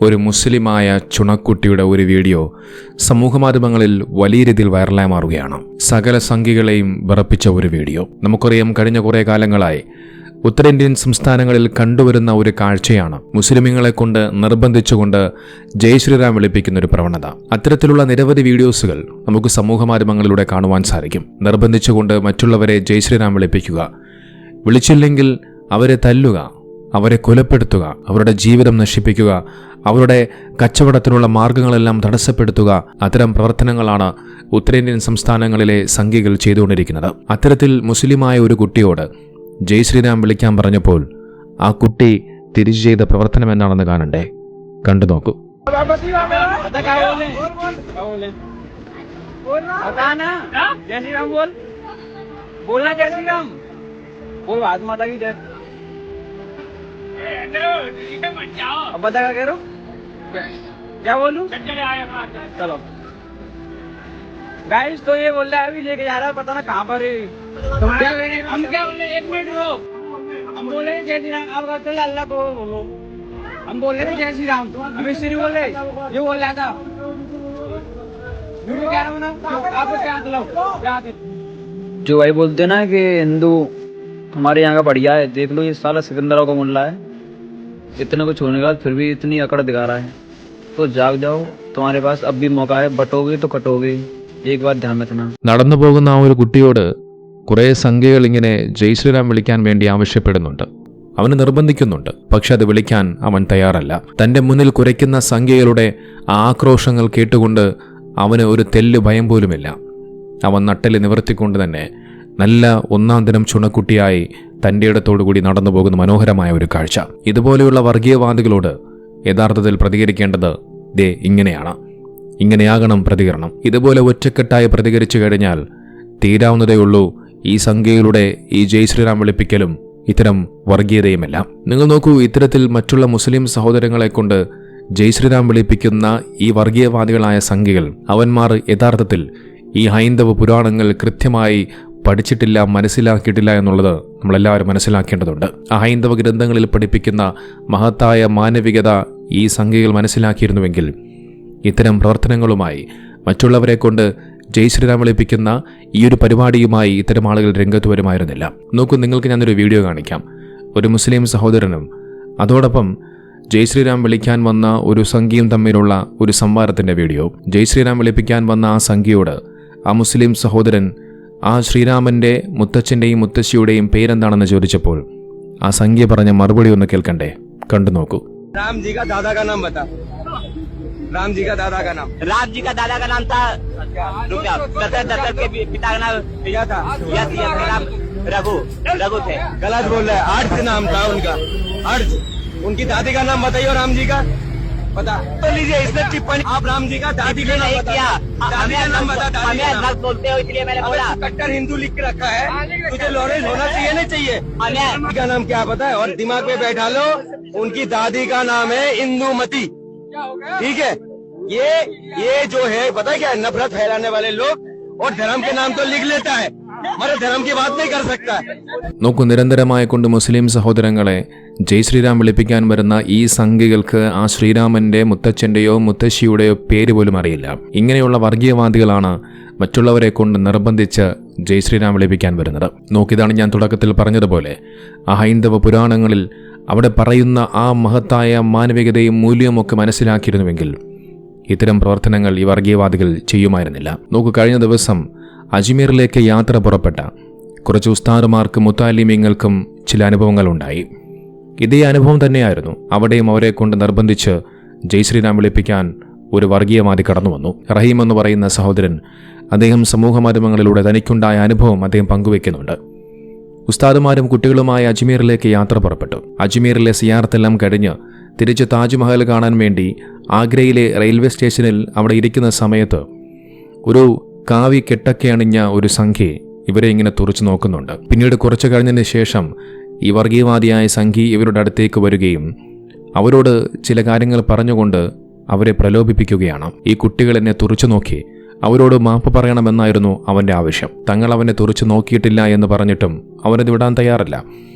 ഒരു മുസ്ലിമായ ചുണക്കുട്ടിയുടെ ഒരു വീഡിയോ സമൂഹമാധ്യമങ്ങളിൽ വലിയ രീതിയിൽ വൈറലായി മാറുകയാണ്. സകല സംഘികളെയും വിറപ്പിച്ച ഒരു വീഡിയോ. നമുക്കറിയാം, കഴിഞ്ഞ കുറേ കാലങ്ങളായി ഉത്തരേന്ത്യൻ സംസ്ഥാനങ്ങളിൽ കണ്ടുവരുന്ന ഒരു കാഴ്ചയാണ് മുസ്ലിമീങ്ങളെ കൊണ്ട് നിർബന്ധിച്ചുകൊണ്ട് ജയ് ശ്രീറാം വിളിപ്പിക്കുന്ന ഒരു പ്രവണത. അത്തരത്തിലുള്ള നിരവധി വീഡിയോസുകൾ നമുക്ക് സമൂഹമാധ്യമങ്ങളിലൂടെ കാണുവാൻ സാധിക്കും. നിർബന്ധിച്ചുകൊണ്ട് മറ്റുള്ളവരെ ജയ് ശ്രീറാം വിളിപ്പിക്കുക, വിളിച്ചില്ലെങ്കിൽ അവരെ തല്ലുക, അവരെ കൊലപ്പെടുത്തുക, അവരുടെ ജീവിതം നശിപ്പിക്കുക, അവരുടെ കച്ചവടത്തിനുള്ള മാർഗങ്ങളെല്ലാം തടസ്സപ്പെടുത്തുക. അത്തരം പ്രവർത്തനങ്ങളാണ് ഉത്തരേന്ത്യൻ സംസ്ഥാനങ്ങളിലെ സംഘികൾ ചെയ്തുകൊണ്ടിരിക്കുന്നത്. അത്തരത്തിൽ മുസ്ലിമായ ഒരു കുട്ടിയോട് ജയ് ശ്രീറാം വിളിക്കാൻ പറഞ്ഞപ്പോൾ ആ കുട്ടി തിരിച്ചു ചെയ്ത പ്രവർത്തനം എന്താണെന്ന് കാണണ്ടേ? കണ്ടു നോക്കൂ. अब बता क्या कह रहे हो? क्या बोलूं? चलो गाइस, तो ये बोल रहा है अभी लेके जा रहा है, पता ना कहाँ पर है। हम क्या बोले? एक मिनट रुको। हम बोले जय श्री राम, आप कहते हैं अल्लाह को बोलो। हम बोल रहे थे जय श्री राम, हम इससे नहीं बोले, ये बोल रहा था। वीडियो क्या रहा हूँ ना, आपको क्या मतलब जो भाई बोलते ना कि हिंदू हमारे यहाँ का बढ़िया है, देख लो ये साला सिकंदरा को मुल्ला है, इतने को छोड़ने के बाद फिर भी इतनी अकड़ दिखा रहा है। तो जाग जाओ, तुम्हारे पास अब भी मौका है, बटोगे तो कटोगे, एक बात ध्यान रखना. നടന്നു പോകുന്ന ആ ഒരു കുട്ടിയോട് കുറേ സംഘികൾ ഇങ്ങനെ ജയ് ശ്രീറാം വിളിക്കാൻ വേണ്ടി ആവശ്യപ്പെടുന്നുണ്ട്, അവന് നിർബന്ധിക്കുന്നുണ്ട്. പക്ഷെ അത് വിളിക്കാൻ അവൻ തയ്യാറല്ല. തന്റെ മുന്നിൽ കുരയ്ക്കുന്ന സംഘികളുടെ ആക്രോശങ്ങൾ കേട്ടുകൊണ്ട് അവന് ഒരു തെല്ല് ഭയം പോലുമില്ല. അവൻ നട്ടല് നിവർത്തിക്കൊണ്ട് തന്നെ നല്ല ഒന്നാം ദിനം ചുണക്കുട്ടിയായി തൻ്റെ ഇടത്തോടുകൂടി നടന്നു പോകുന്ന മനോഹരമായ ഒരു കാഴ്ച. ഇതുപോലെയുള്ള വർഗീയവാദികളോട് യഥാർത്ഥത്തിൽ പ്രതികരിക്കേണ്ടത് ഇങ്ങനെയാണ്. ഇങ്ങനെയാകണം പ്രതികരണം. ഇതുപോലെ ഒറ്റക്കെട്ടായി പ്രതികരിച്ചു കഴിഞ്ഞാൽ തീരാവുന്നതേയുള്ളൂ ഈ സംഘികളുടെ ഈ ജയ് ശ്രീറാം വിളിപ്പിക്കലും ഇത്തരം വർഗീയതയുമെല്ലാം. നിങ്ങൾ നോക്കൂ, ഇത്തരത്തിൽ മറ്റുള്ള മുസ്ലിം സഹോദരങ്ങളെ കൊണ്ട് ജയ് ശ്രീറാം വിളിപ്പിക്കുന്ന ഈ വർഗീയവാദികളായ സംഘികൾ, അവന്മാർ യഥാർത്ഥത്തിൽ ഈ ഹൈന്ദവ പുരാണങ്ങൾ കൃത്യമായി പഠിച്ചിട്ടില്ല, മനസ്സിലാക്കിയിട്ടില്ല എന്നുള്ളത് നമ്മളെല്ലാവരും മനസ്സിലാക്കേണ്ടതുണ്ട്. ആ ഹൈന്ദവ ഗ്രന്ഥങ്ങളിൽ പഠിപ്പിക്കുന്ന മഹത്തായ മാനവികത ഈ സംഘികൾ മനസ്സിലാക്കിയിരുന്നുവെങ്കിൽ ഇത്തരം പ്രവർത്തനങ്ങളുമായി മറ്റുള്ളവരെ കൊണ്ട് ജയ് ശ്രീറാം വിളിപ്പിക്കുന്ന ഈ ഒരു പരിപാടിയുമായി ഇത്തരം ആളുകൾ രംഗത്ത് വരുമായിരുന്നില്ല. നോക്കൂ, നിങ്ങൾക്ക് ഞാനൊരു വീഡിയോ കാണിക്കാം. ഒരു മുസ്ലിം സഹോദരനും അതോടൊപ്പം ജയ് ശ്രീറാം വിളിക്കാൻ വന്ന ഒരു സംഘിയും തമ്മിലുള്ള ഒരു സംവാദത്തിൻ്റെ വീഡിയോ. ജയ് ശ്രീറാം വിളിപ്പിക്കാൻ വന്ന ആ സംഘിയോട് ആ മുസ്ലിം സഹോദരൻ ആ ശ്രീരാമന്റെ മുത്തച്ഛൻ്റെയും മുത്തശ്ശിയുടെയും പേരെന്താണെന്ന് ചോദിച്ചപ്പോൾ ആ സംഖ്യ പറഞ്ഞ മറുപടി ഒന്ന് കേൾക്കണ്ടേ? കണ്ടു നോക്കൂ. राम जी का दादा का नाम बता. राम जी का दादा का नाम. राम जी का दादा का नाम था दशरथ के पिता का नाम क्या था? रघु थे. गलत बोल रहा है. अर्थ नाम था उनका. अर्थ. उनकी दादी का नाम बताइए. राम जी का पता तो लीजिए. इसने टिप्पणी आप राम जी का दादी का नाम बता. दादी का नाम बता. दादी का नाम बोलते हो इसलिए मैंने बोला. कट्टर हिंदू लिख के रखा है. तुझे नॉलेज होना चाहिए नहीं चाहिए. का नाम क्या पता है? और दिमाग पे बैठा लो. उनकी दादी का नाम है इंदुमती. ठीक है. ये जो है पता है क्या है? नफरत फैलाने वाले लोग और धर्म के नाम तो लिख लेता है, मगर धर्म की बात नहीं कर सकता. നോക്കൂ, നിരന്തരമായി കൊണ്ട് മുസ്ലിം സഹോദരങ്ങളെ ജയ് ശ്രീറാം വിളിപ്പിക്കാൻ വരുന്ന ഈ സംഘികൾക്ക് ആ ശ്രീരാമന്റെ മുത്തച്ഛൻ്റെയോ മുത്തശ്ശിയുടെയോ പേര് പോലും അറിയില്ല. ഇങ്ങനെയുള്ള വർഗീയവാദികളാണ് മറ്റുള്ളവരെ കൊണ്ട് നിർബന്ധിച്ച് ജയ് ശ്രീറാം വിളിപ്പിക്കാൻ വരുന്നത്. നോക്കിയതാണ് ഞാൻ തുടക്കത്തിൽ പറഞ്ഞതുപോലെ, ആ ഹൈന്ദവ പുരാണങ്ങളിൽ അവിടെ പറയുന്ന ആ മഹത്തായ മാനവികതയും മൂല്യവും ഒക്കെ മനസ്സിലാക്കിയിരുന്നുവെങ്കിൽ ഇത്തരം പ്രവർത്തനങ്ങൾ ഈ വർഗീയവാദികൾ ചെയ്യുമായിരുന്നില്ല. നോക്കൂ, കഴിഞ്ഞ ദിവസം അജ്മീറിലേക്ക് യാത്ര പുറപ്പെട്ട കുറച്ച് ഉസ്താദുമാർക്കും മുത്താലിമീങ്ങൾക്കും ചില അനുഭവങ്ങളുണ്ടായി. ഇതേ അനുഭവം തന്നെയായിരുന്നു അവിടെയും. അവരെ കൊണ്ട് നിർബന്ധിച്ച് ജയ് ശ്രീറാം വിളിപ്പിക്കാൻ ഒരു വർഗീയവാദി കടന്നു വന്നു. റഹീം എന്ന് പറയുന്ന സഹോദരൻ, അദ്ദേഹം സമൂഹമാധ്യമങ്ങളിലൂടെ തനിക്കുണ്ടായ അനുഭവം അദ്ദേഹം പങ്കുവെക്കുന്നുണ്ട്. ഉസ്താദുമാരും കുട്ടികളുമായി അജ്മീറിലേക്ക് യാത്ര പുറപ്പെട്ടു. അജ്മീറിലെ സിയാറത്തെല്ലാം കഴിഞ്ഞ് തിരിച്ച് താജ്മഹൽ കാണാൻ വേണ്ടി ആഗ്രയിലെ റെയിൽവേ സ്റ്റേഷനിൽ അവിടെ ഇരിക്കുന്ന സമയത്ത് ഒരു കാവി കെട്ടൊക്കെ അണിഞ്ഞ ഒരു സംഘി ഇവരെ ഇങ്ങനെ തുറച്ചു നോക്കുന്നുണ്ട്. പിന്നീട് കുറച്ചു കഴിഞ്ഞതിന് ശേഷം ഈ വർഗീയവാദിയായ സംഘി ഇവരുടെ അടുത്തേക്ക് വരികയും അവരോട് ചില കാര്യങ്ങൾ പറഞ്ഞുകൊണ്ട് അവരെ പ്രലോഭിപ്പിക്കുകയാണ്. ഈ കുട്ടികൾ എന്നെ തുറച്ചു നോക്കി അവരോട് മാപ്പ് പറയണമെന്നായിരുന്നു അവൻ്റെ ആവശ്യം. തങ്ങൾ അവനെ തുറച്ചു നോക്കിയിട്ടില്ല എന്ന് പറഞ്ഞിട്ടും അവനത് വിടാൻ തയ്യാറല്ല.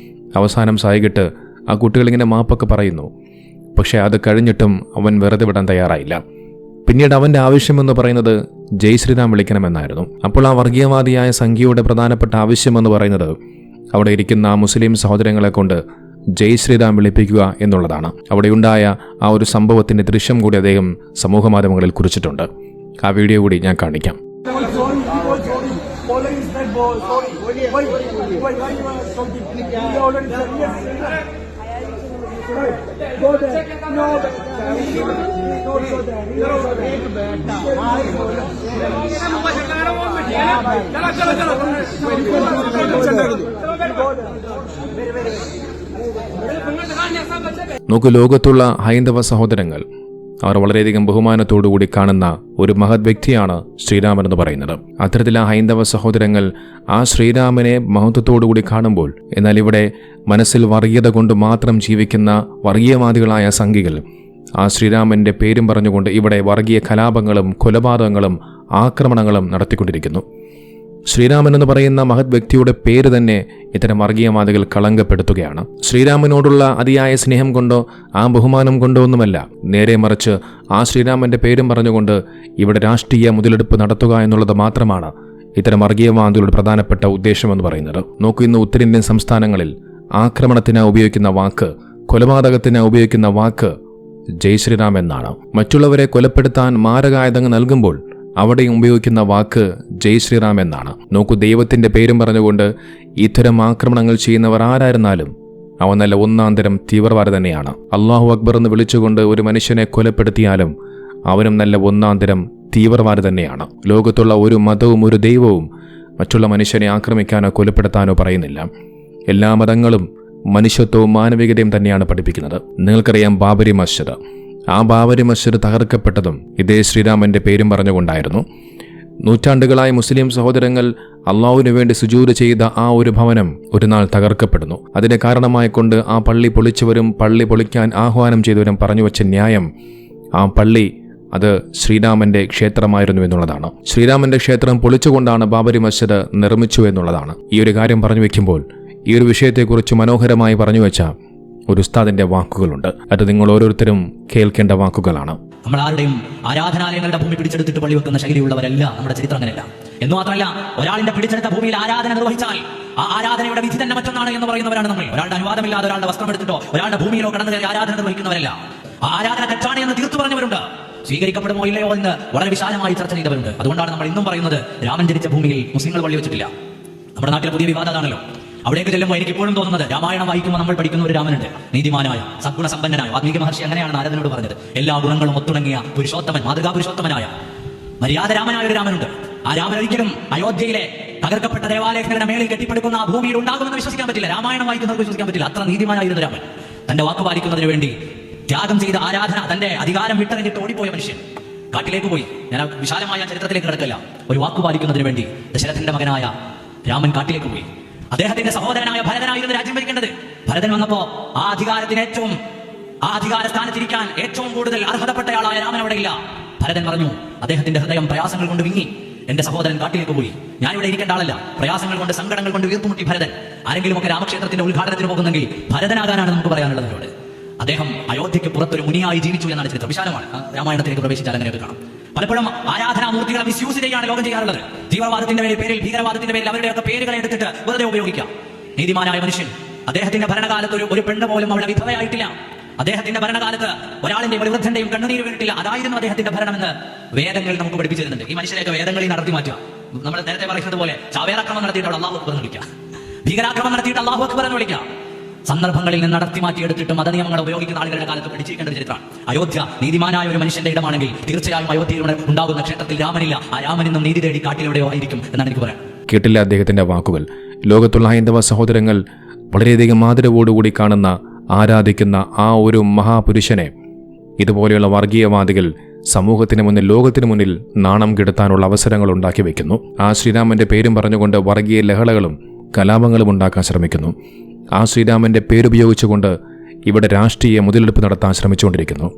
അവസാനം സായികിട്ട് ആ കുട്ടികളിങ്ങനെ മാപ്പൊക്കെ പറയുന്നു. പക്ഷേ അത് കഴിഞ്ഞിട്ടും അവൻ വെറുതെ വിടാൻ തയ്യാറായില്ല. പിന്നീട് അവൻ്റെ ആവശ്യമെന്ന് പറയുന്നത് ജയ് ശ്രീറാം വിളിക്കണമെന്നായിരുന്നു. അപ്പോൾ ആ വർഗീയവാദിയായ സംഘിയുടെ പ്രധാനപ്പെട്ട ആവശ്യമെന്ന് പറയുന്നത് അവിടെ ഇരിക്കുന്ന ആ മുസ്ലിം സഹോദരങ്ങളെ കൊണ്ട് ജയ് ശ്രീറാം വിളിപ്പിക്കുക എന്നുള്ളതാണ്. അവിടെയുണ്ടായ ആ ഒരു സംഭവത്തിൻ്റെ ദൃശ്യം കൂടി അദ്ദേഹം സമൂഹമാധ്യമങ്ങളിൽ കുറിച്ചിട്ടുണ്ട്. ആ വീഡിയോ കൂടി ഞാൻ കാണിക്കാം. നോക്കൂ, ലോകത്തുള്ള ഹൈന്ദവ സഹോദരങ്ങൾ അവർ വളരെയധികം ബഹുമാനത്തോടുകൂടി കാണുന്ന ഒരു മഹത് വ്യക്തിയാണ് ശ്രീരാമൻ എന്ന് പറയുന്നത്. അത്തരത്തിൽ ആ ഹൈന്ദവ സഹോദരങ്ങൾ ആ ശ്രീരാമനെ മഹത്വത്തോടുകൂടി കാണുമ്പോൾ, എന്നാൽ ഇവിടെ മനസ്സിൽ വർഗീയത കൊണ്ട് മാത്രം ജീവിക്കുന്ന വർഗീയവാദികളായ സംഘികൾ ആ ശ്രീരാമൻ്റെ പേരും പറഞ്ഞുകൊണ്ട് ഇവിടെ വർഗീയ കലാപങ്ങളും കൊലപാതകങ്ങളും ആക്രമണങ്ങളും നടത്തിക്കൊണ്ടിരിക്കുന്നു. ശ്രീരാമൻ എന്ന് പറയുന്ന മഹത് വ്യക്തിയുടെ പേര് തന്നെ ഇത്തരം വർഗീയവാദികൾ കളങ്കപ്പെടുത്തുകയാണ്. ശ്രീരാമനോടുള്ള അതിയായ സ്നേഹം കൊണ്ടോ ആ ബഹുമാനം കൊണ്ടോ ഒന്നുമല്ല, നേരെ മറിച്ച് ആ ശ്രീരാമൻ്റെ പേരും പറഞ്ഞുകൊണ്ട് ഇവിടെ രാഷ്ട്രീയ മുതലെടുപ്പ് നടത്തുക എന്നുള്ളത് മാത്രമാണ് ഇത്തരം വർഗീയവാദികളുടെ പ്രധാനപ്പെട്ട ഉദ്ദേശമെന്ന് പറയുന്നത്. നോക്കൂ, ഇന്ന് ഉത്തരേന്ത്യൻ സംസ്ഥാനങ്ങളിൽ ആക്രമണത്തിന് ഉപയോഗിക്കുന്ന വാക്ക്, കൊലപാതകത്തിന് ഉപയോഗിക്കുന്ന വാക്ക് ജയ് ശ്രീറാം എന്നാണ്. മറ്റുള്ളവരെ കൊലപ്പെടുത്താൻ മാരകായുധങ്ങൾ നൽകുമ്പോൾ അവിടെയും ഉപയോഗിക്കുന്ന വാക്ക് ജയ് ശ്രീറാം എന്നാണ്. നോക്കൂ, ദൈവത്തിൻ്റെ പേരും പറഞ്ഞുകൊണ്ട് ഇത്തരം ആക്രമണങ്ങൾ ചെയ്യുന്നവർ ആരായിരുന്നാലും അവൻ നല്ല ഒന്നാന്തരം തീവ്രവാദി തന്നെയാണ്. അല്ലാഹു അക്ബർ എന്ന് വിളിച്ചുകൊണ്ട് ഒരു മനുഷ്യനെ കൊലപ്പെടുത്തിയാലും അവനും നല്ല ഒന്നാന്തരം തീവ്രവാദി തന്നെയാണ്. ലോകത്തുള്ള ഒരു മതവും ഒരു ദൈവവും മറ്റുള്ള മനുഷ്യനെ ആക്രമിക്കാനോ കൊലപ്പെടുത്താനോ പറയുന്നില്ല. എല്ലാ മതങ്ങളും മനുഷ്യത്വവും മാനവികതയും തന്നെയാണ് പഠിപ്പിക്കുന്നത്. നിങ്ങൾക്കറിയാം ബാബരി മസ്ജിദ്. ആ ബാബരി മസ്ജിദ് തകർക്കപ്പെട്ടതും ഇതേ ശ്രീരാമൻ്റെ പേരും പറഞ്ഞുകൊണ്ടായിരുന്നു. നൂറ്റാണ്ടുകളായി മുസ്ലിം സഹോദരങ്ങൾ അള്ളാഹുവിനു വേണ്ടി സുജൂദ് ചെയ്ത ആ ഒരു ഭവനം ഒരു നാൾ തകർക്കപ്പെടുന്നു. അതിന് കാരണമായിക്കൊണ്ട് ആ പള്ളി പൊളിച്ചവരും പള്ളി പൊളിക്കാൻ ആഹ്വാനം ചെയ്തവരും പറഞ്ഞു വച്ച ന്യായം, ആ പള്ളി അത് ശ്രീരാമൻ്റെ ക്ഷേത്രമായിരുന്നു എന്നുള്ളതാണ്. ശ്രീരാമൻ്റെ ക്ഷേത്രം പൊളിച്ചുകൊണ്ടാണ് ബാബരി മസ്ജിദ് നിർമ്മിച്ചു എന്നുള്ളതാണ്. ഈ ഒരു കാര്യം പറഞ്ഞു വെക്കുമ്പോൾ ഈ ഒരു വിഷയത്തെക്കുറിച്ച് മനോഹരമായി പറഞ്ഞു വെച്ച ഒരു ഉസ്താദിന്റെ വാക്കുകളുണ്ട്. അത് നിങ്ങൾ ഓരോരുത്തരും കേൾക്കേണ്ട വാക്കുകളാണ്. നമ്മൾ ആരുടെയും ആരാധനാലയങ്ങളുടെ ഭൂമി പിടിച്ചെടുത്തിട്ട് പള്ളി വെക്കുന്ന ശൈലിയുള്ളവരല്ല. നമ്മുടെ ചരിത്രം അങ്ങനെയല്ല. എന്ന് മാത്രമല്ല, ഒരാളിന്റെ പിടിച്ചെടുത്ത ഭൂമിയിൽ ആരാധന നിർവഹിച്ചാൽ ആ ആരാധനയുടെ വിധി തന്നെ മറ്റൊന്നാണ് എന്ന് പറയുന്നവരാണ് നമ്മൾ. ഒരാളുടെ അനുവാദമില്ലാതെ ഒരാളുടെ വസ്ത്രം എടുത്തിട്ടോ ഒരാളുടെ ഭൂമിയിലോ കടന്നു കയറി ആരാധന നിർവഹിക്കുന്നവരല്ല. ആ ആരാധന തെറ്റാണ് എന്ന് തീർത്തു പറഞ്ഞവരുണ്ട്. സ്വീകരിക്കപ്പെടുമോ ഇല്ലയോ എന്ന് വളരെ വിശാലമായി ചർച്ച ചെയ്തവരുണ്ട്. അതുകൊണ്ടാണ് നമ്മൾ ഇന്നും പറയുന്നത് രാമൻ ജനിച്ച ഭൂമിയിൽ മുസ്ലിങ്ങൾ പള്ളി വെച്ചിട്ടില്ല. നമ്മുടെ നാട്ടിലെ പുതിയ വിവാദം അതാണല്ലോ. അവിടേക്ക് ചെല്ലുമ്പോൾ എനിക്ക് ഇപ്പോഴും തോന്നുന്നത്, രാമായണം വായിക്കുമ്പോൾ നമ്മൾ പഠിക്കുന്ന ഒരു രാമനുണ്ട്, നീതിമാനായ സദ്ഗുണ സമ്പന്നനായ. വാൽമീകി മഹർഷി അങ്ങനെയാണ് നാരദനോട് പറഞ്ഞത്. എല്ലാ ഗുണങ്ങളും ഒത്തുണങ്ങിയ പുരുഷോത്തമൻ, മാതൃകാ പുരുഷോത്തമനായ മര്യാദ രാമനായ ഒരു രാമനുണ്ട്. ആ രാമൻ ഒരിക്കലും അയോധ്യയിലെ തകർക്കപ്പെട്ട ദേവാലയങ്ങളുടെ മേളിൽ കെട്ടിപ്പടുക്കുന്ന ആ ഭൂമിയിൽ ഉണ്ടാകുമെന്ന് വിശ്വസിക്കാൻ പറ്റില്ല. രാമായണം വായിക്കുന്നവർക്ക് വിശ്വസിക്കാൻ പറ്റില്ല. അത്ര നീതിമാനായിരുന്നു രാമൻ. തന്റെ വാക്ക് പാലിക്കുന്നതിന് വേണ്ടി ത്യാഗം ചെയ്ത ആരാധന, തന്റെ അധികാരം വിട്ടെറിഞ്ഞിട്ട് ഓടിപ്പോയ മനുഷ്യൻ കാട്ടിലേക്ക് പോയി. ഞാൻ വിശാലമായ ചരിത്രത്തിലേക്ക് കിടക്കില്ല. ഒരു വാക്ക് പാലിക്കുന്നതിന് വേണ്ടി ദശരഥന്റെ മകനായ രാമൻ കാട്ടിലേക്ക് പോയി. അദ്ദേഹത്തിന്റെ സഹോദരനായ ഭരതനായിരുന്നു രാജ്യം ഭരിക്കേണ്ടത്. ഭരതൻ വന്നപ്പോ ആ അധികാര സ്ഥാനത്തിരിക്കാൻ ഏറ്റവും കൂടുതൽ അർഹതപ്പെട്ടയാളായ രാമൻ അവിടെ ഇല്ല. ഭരതൻ പറഞ്ഞു, അദ്ദേഹത്തിന്റെ ഹൃദയം പ്രയാസങ്ങൾ കൊണ്ട് വിങ്ങി, എന്റെ സഹോദരൻ കാട്ടിലേക്ക് പോയി. ഞാനിവിടെ ഇരിക്കേണ്ട ആളല്ല. പ്രയാസങ്ങൾ കൊണ്ട്, സങ്കടങ്ങൾ കൊണ്ട് വീർപ്പുമുട്ടി ഭരതൻ. ആരെങ്കിലും ഒക്കെ രാമക്ഷേത്രത്തിന്റെ ഉദ്ഘാടനത്തിന് പോകുന്നെങ്കിൽ ഭരതനാകാനാണ് നമുക്ക് പറയാനുള്ളത് അവരോട്. അദ്ദേഹം അയോധ്യയ്ക്ക് പുറത്തൊരു മുനിയായി ജീവിച്ചു എന്നാണ് ചരിത്രം. വിശാലമാണ്. രാമായണത്തിലേക്ക് പ്രവേശിച്ചാൽ അങ്ങനെയൊക്കെ കാണാം. പലപ്പോഴും ആരാധനാമൂർത്തികളെ മിസ്യൂസ് ചെയ്യാണ് ലോകം ചെയ്യാറുള്ളത്. തീവ്രവാദത്തിന്റെ പേരിൽ, ഭീകരവാദത്തിന്റെ പേരിൽ അവരുടെയൊക്കെ പേരുകളെ എടുത്തിട്ട് വെറുതെ ഉപയോഗിക്കാം. നീതിമാനായ മനുഷ്യൻ, അദ്ദേഹത്തിന്റെ ഭരണകാലത്ത് ഒരു പെണ്ണ് പോലും അവിടെ വിധവയായിട്ടില്ല. അദ്ദേഹത്തിന്റെ ഭരണകാലത്ത് ഒരാളിന്റെയും ഒരു വൃദ്ധന്റെയും കണ്ണുനീര് വീണിട്ടില്ല. അതായിരുന്നു അദ്ദേഹത്തിന്റെ ഭരണമെന്ന് വേദങ്ങൾ നമുക്ക് പഠിപ്പിച്ചു തരുന്നുണ്ട്. ഈ മനുഷ്യരെയൊക്കെ വേദങ്ങളിൽ നടത്തി മാറ്റുക. നമ്മൾ നേരത്തെ പറയുന്നത് പോലെ ചാവേറാക്രമണം നടത്തിയിട്ട് അള്ളാഹു അക്ബർ എന്ന് വിളിക്കാം, ഭീകരാക്രമണം നടത്തിയിട്ട് അള്ളാഹു അക്ബർ എന്ന് വിളിക്കാം. സന്ദർഭങ്ങളിൽ നിന്ന് നടത്തി മാറ്റിയെടുത്തിട്ട് മതനിയമങ്ങൾ ഉപയോഗിക്കുന്ന ആളുകളുടെ കാലത്ത് പഠിച്ചിരിക്കേണ്ട ഒരു ചരിത്രമാണ്. അയോധ്യ നീതിമാനായ ഒരു മനുഷ്യന്റെ ഇടമാണെങ്കിൽ തീർച്ചയായും അയോധ്യയിലൂടെ ഉണ്ടാകുന്ന ക്ഷേത്രത്തിൽ രാമനില്ല. ആ രാമൻ ഇന്നും നീതി തേടി കാട്ടിലൂടെയോ ആയിരിക്കും എന്നാണ് എനിക്ക് പറയാം. കേട്ടില്ല അദ്ദേഹത്തിന്റെ വാക്കുകൾ. ലോകത്തുള്ള ഹൈന്ദവ സഹോദരങ്ങൾ വളരെയധികം ആദരവോടുകൂടി കാണുന്ന, ആരാധിക്കുന്ന ആ ഒരു മഹാപുരുഷനെ ഇതുപോലെയുള്ള വർഗീയവാദികൾ സമൂഹത്തിന് മുന്നിൽ, ലോകത്തിന് മുന്നിൽ നാണം കെടുത്താനുള്ള അവസരങ്ങൾ ഉണ്ടാക്കി വെക്കുന്നു. ആ ശ്രീരാമന്റെ പേരും പറഞ്ഞുകൊണ്ട് വർഗീയ ലഹളകളും കലാപങ്ങളും ഉണ്ടാക്കാൻ ശ്രമിക്കുന്നു. ആ ശ്രീരാമന്റെ പേരുപയോഗിച്ചുകൊണ്ട് ഇവിടെ രാഷ്ട്രീയ മുതലെടുപ്പ് നടത്താൻ ശ്രമിച്ചുകൊണ്ടിരിക്കുന്നു.